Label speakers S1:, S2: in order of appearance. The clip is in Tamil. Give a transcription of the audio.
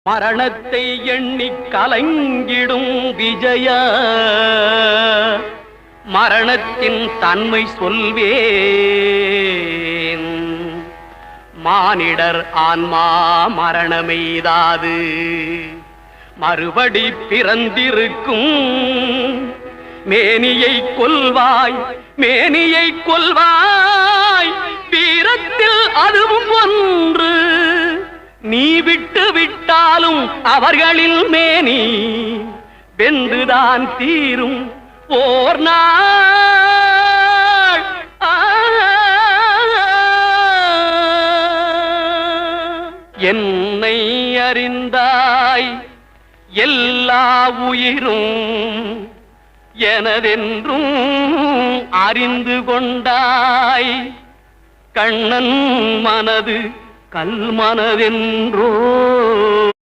S1: மரணத்தை எண்ணி கலங்கிடும் விஜய மரணத்தின் தன்மை சொல்வேன். மானிடர் ஆன்மா மரணமெய்தாது மறுபடி பிறந்திருக்கும். மேனியை கொல்வாய் மேனியை கொல்வாய் வீரத்தில் அதுவும் ஒன்று. நீ விட்டு விட்டாலும் அவர்களில் மேனி வென்றுதான் தீரும் ஓர் நாள். என்னை அறிந்தாய் எல்லா உயிரும் எனதென்றும் அறிந்து கொண்டாய். கண்ணன் மனது கல் மனதென்றோ